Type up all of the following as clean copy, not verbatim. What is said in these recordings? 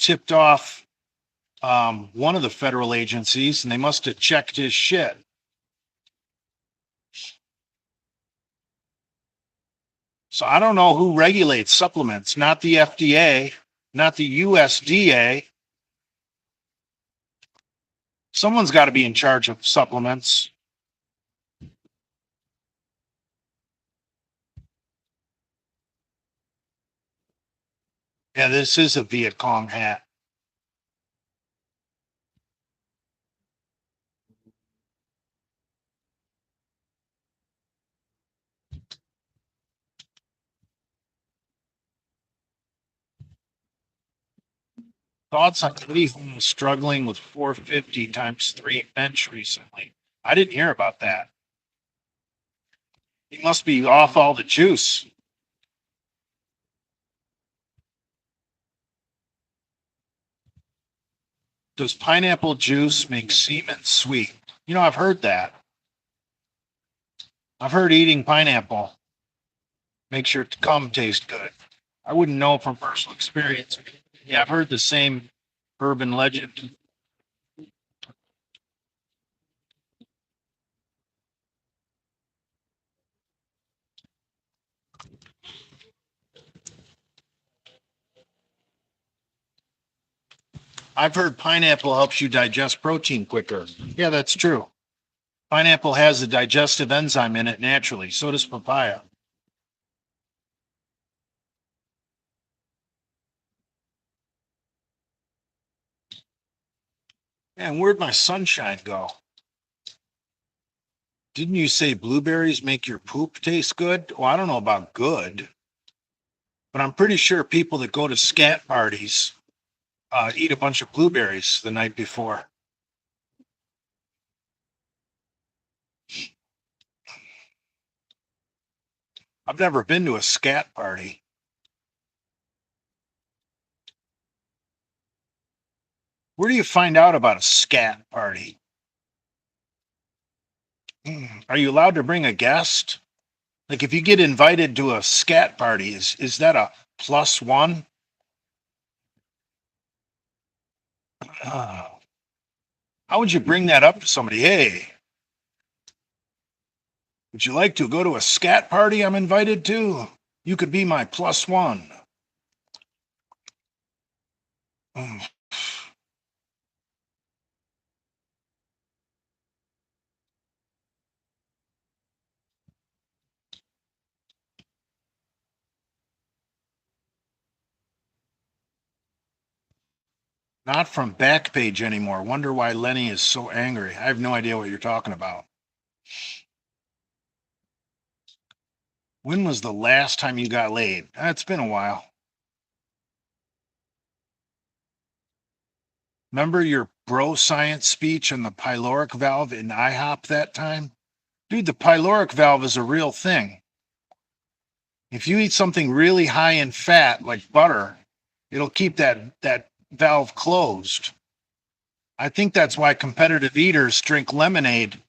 tipped off one of the federal agencies, and they must have checked his shit. So I don't know who regulates supplements, not the FDA, not the USDA. Someone's got to be in charge of supplements. Yeah, this is a Viet Cong hat. Thoughts on Eddie Holmes struggling with 450 times 3 bench recently? I didn't hear about that. He must be off all the juice. Does pineapple juice make semen sweet? You know, I've heard that. I've heard eating pineapple makes your cum taste good. I wouldn't know from personal experience. Yeah, I've heard the same urban legend. I've heard pineapple helps you digest protein quicker. Yeah, that's true. Pineapple has a digestive enzyme in it naturally. So does papaya. Man, where'd my sunshine go? Didn't you say blueberries make your poop taste good? Well, I don't know about good, but I'm pretty sure people that go to scat parties eat a bunch of blueberries the night before. I've never been to a scat party. Where do you find out about a scat party? Are you allowed to bring a guest? Like if you get invited to a scat party, is that a plus one? How would you bring that up to somebody? Hey, would you like to go to a scat party I'm invited to? You could be my plus one. Mm. Not from Backpage anymore. Wonder why Lenny is so angry. I have no idea what you're talking about. When was the last time you got laid? It's been a while. Remember your bro science speech on the pyloric valve in IHOP that time? Dude, the pyloric valve is a real thing. If you eat something really high in fat, like butter, it'll keep that valve closed. I think that's why competitive eaters drink lemonade,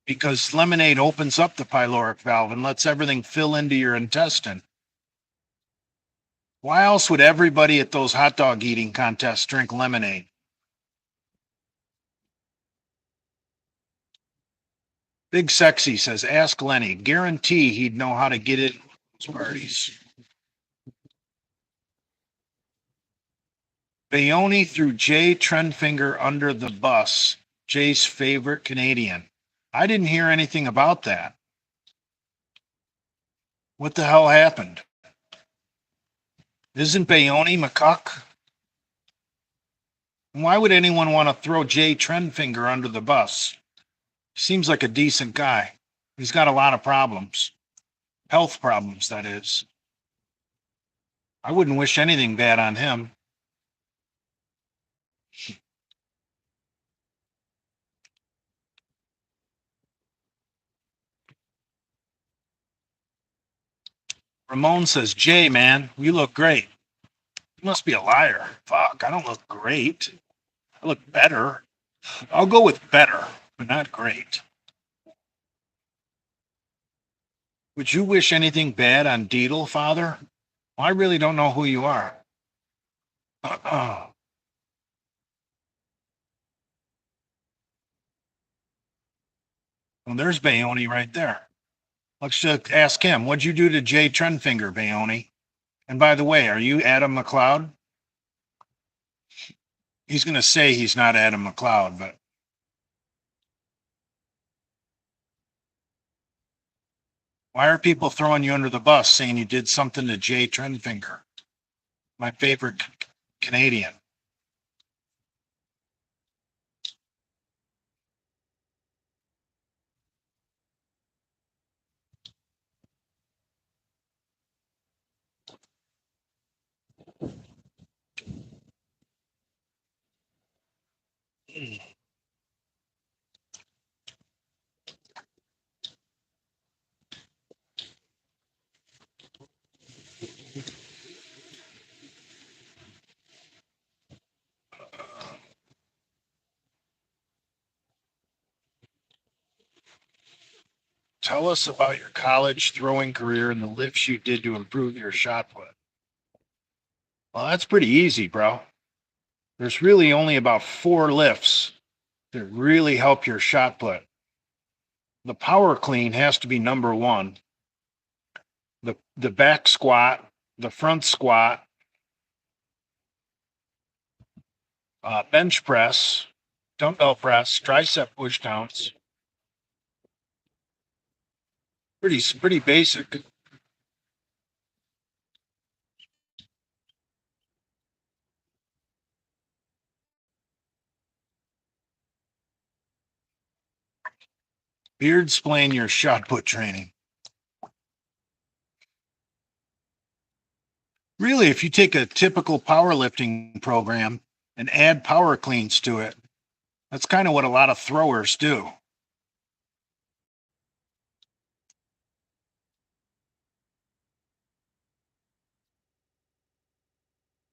because lemonade opens up the pyloric valve and lets everything fill into your intestine. Why else would everybody at those hot dog eating contests drink lemonade? Big Sexy says, ask Lenny. Guarantee he'd know how to get it at those parties. Bayoni threw Jay Trendfinger under the bus, Jay's favorite Canadian. I didn't hear anything about that. What the hell happened? Isn't Bayoni McCuck? Why would anyone want to throw Jay Trendfinger under the bus? Seems like a decent guy. He's got a lot of problems. Health problems, that is. I wouldn't wish anything bad on him. Ramon says, Jay, man, you look great. You must be a liar. Fuck, I don't look great. I look better. I'll go with better, but not great. Would you wish anything bad on Deedle, Father? Well, I really don't know who you are. Well, there's Bayoni right there. Let's just ask him, what'd you do to Jay Trendfinger, Bayoni? And by the way, are you Adam McLeod? He's going to say he's not Adam McLeod, but why are people throwing you under the bus saying you did something to Jay Trendfinger, my favorite Canadian? Tell us about your college throwing career and the lifts you did to improve your shot put. Well, that's pretty easy, bro. There's really only about 4 lifts that really help your shot put. The power clean has to be number one. The back squat, the front squat, bench press, dumbbell press, tricep push downs. Pretty basic. Beard explain your shot put training. Really, if you take a typical powerlifting program and add power cleans to it, that's kind of what a lot of throwers do.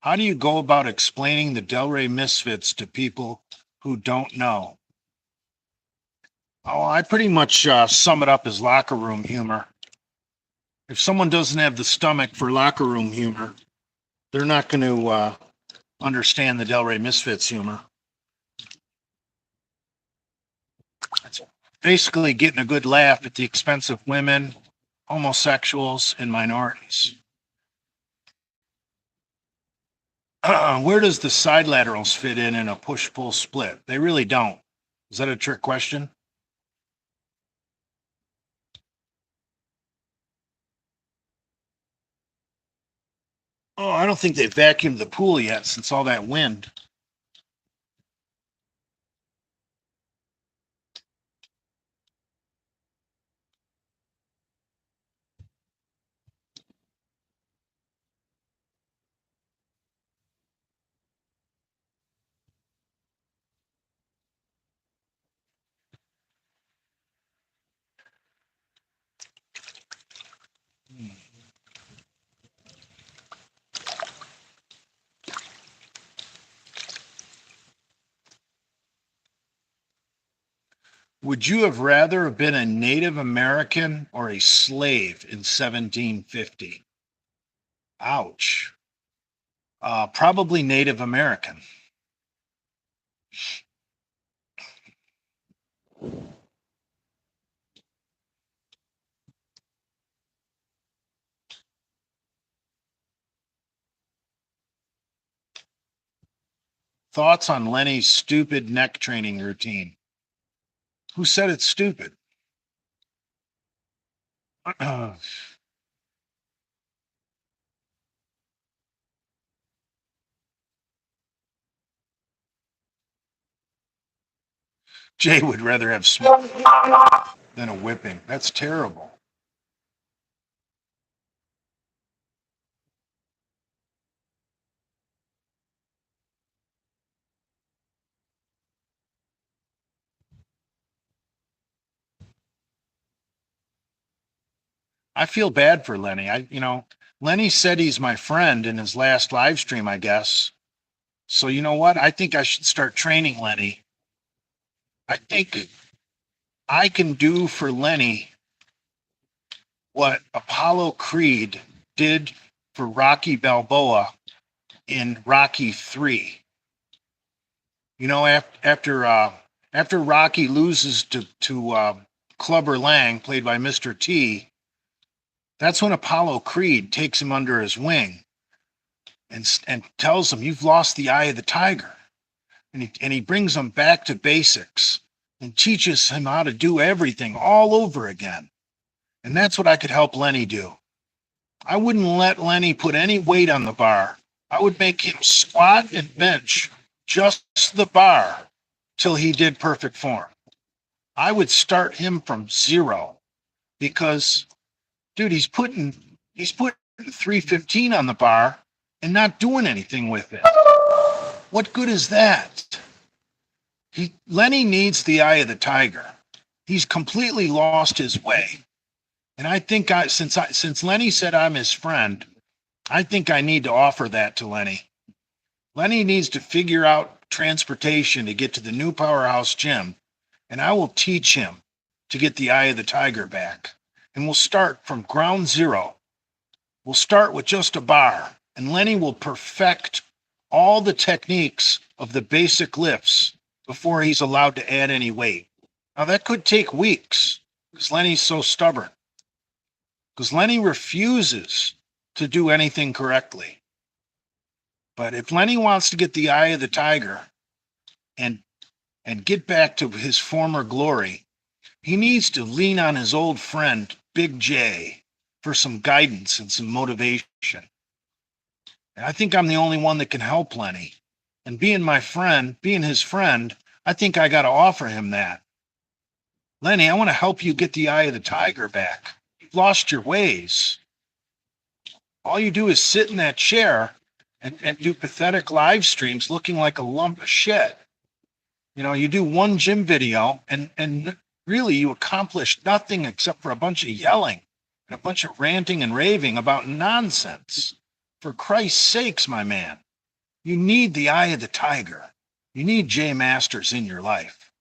How do you go about explaining the Delray Misfits to people who don't know? Oh, I pretty much sum it up as locker room humor. If someone doesn't have the stomach for locker room humor, they're not going to understand the Delray Misfits humor. It's basically getting a good laugh at the expense of women, homosexuals, and minorities. Where does the side laterals fit in a push-pull split? They really don't. Is that a trick question? Oh, I don't think they vacuumed the pool yet since all that wind. Would you have rather have been a Native American or a slave in 1750? Ouch. Probably Native American. Thoughts on Lenny's stupid neck training routine? Who said it's stupid? Jay would rather have smoke than a whipping. That's terrible. I feel bad for Lenny. Lenny said he's my friend in his last live stream, I guess. So you know what? I think I should start training Lenny. I think I can do for Lenny what Apollo Creed did for Rocky Balboa in Rocky 3. You know, after Rocky loses to Clubber Lang, played by Mr. T, that's when Apollo Creed takes him under his wing and tells him, "You've lost the eye of the tiger," and he brings him back to basics and teaches him how to do everything all over again. And that's what I could help Lenny do. I wouldn't let Lenny put any weight on the bar. I would make him squat and bench just the bar till he did perfect form. I would start him from zero because, dude, he's putting 315 on the bar and not doing anything with it. What good is that? Lenny needs the eye of the tiger. He's completely lost his way. And I think since Lenny said I'm his friend, I think I need to offer that to Lenny. Lenny needs to figure out transportation to get to the new Powerhouse gym, and I will teach him to get the eye of the tiger back. And we'll start from ground zero. We'll start with just a bar, and Lenny will perfect all the techniques of the basic lifts before he's allowed to add any weight. Now, that could take weeks because Lenny's so stubborn. Because Lenny refuses to do anything correctly. But if Lenny wants to get the eye of the tiger and get back to his former glory, he needs to lean on his old friend, Big J, for some guidance and some motivation. And I think I'm the only one that can help Lenny. And being his friend, I think I got to offer him that. Lenny, I want to help you get the eye of the tiger back. You've lost your ways. All you do is sit in that chair and do pathetic live streams looking like a lump of shit. You know, you do one gym video and really you accomplish nothing except for a bunch of yelling and a bunch of ranting and raving about nonsense. For Christ's sakes, my man, you need the eye of the tiger. You need Jay Masters in your life.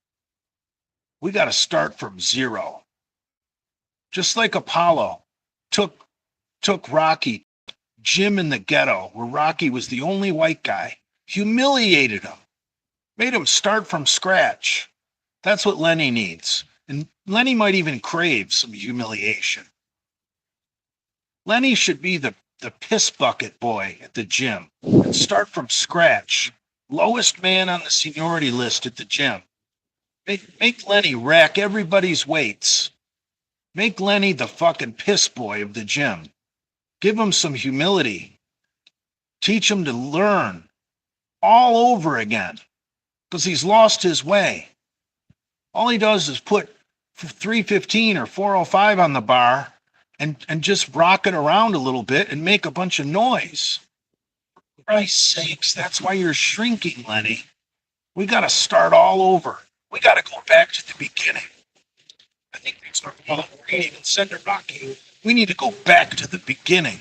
We got to start from zero. Just like Apollo took Rocky, Jim in the ghetto, where Rocky was the only white guy, humiliated him, made him start from scratch. That's what Lenny needs. And Lenny might even crave some humiliation. Lenny should be the piss bucket boy at the gym and start from scratch. Lowest man on the seniority list at the gym. Make Lenny rack everybody's weights. Make Lenny the fucking piss boy of the gym. Give him some humility. Teach him to learn all over again because he's lost his way. All he does is put 315 or 405 on the bar and just rock it around a little bit and make a bunch of noise. For Christ's sakes, that's why you're shrinking, Lenny. We got to start all over. We got to go back to the beginning. I think we start Creed and Center Rocky. We need to go back to the beginning.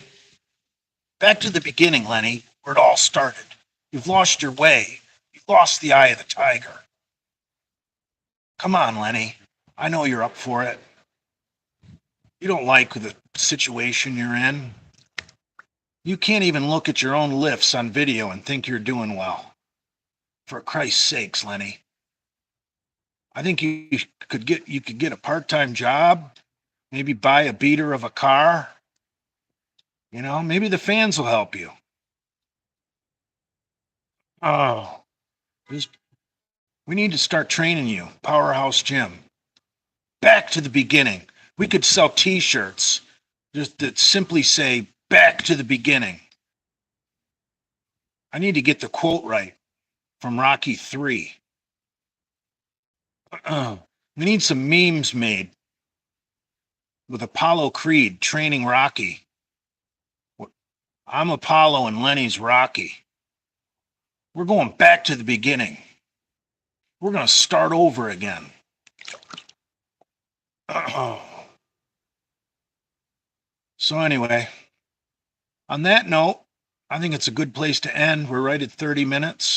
Back to the beginning, Lenny, where it all started. You've lost your way. You've lost the eye of the tiger. Come on, Lenny. I know you're up for it. You don't like the situation you're in. You can't even look at your own lifts on video and think you're doing well. For Christ's sakes, Lenny. I think you could get a part-time job, maybe buy a beater of a car. You know, maybe the fans will help you. Oh, we need to start training you, Powerhouse Gym. Back to the beginning. We could sell t-shirts just that simply say, back to the beginning. I need to get the quote right from Rocky 3. We need some memes made with Apollo Creed training Rocky. I'm Apollo and Lenny's Rocky. We're going back to the beginning. We're going to start over again. So anyway, on that note, I think it's a good place to end. We're right at 30 minutes.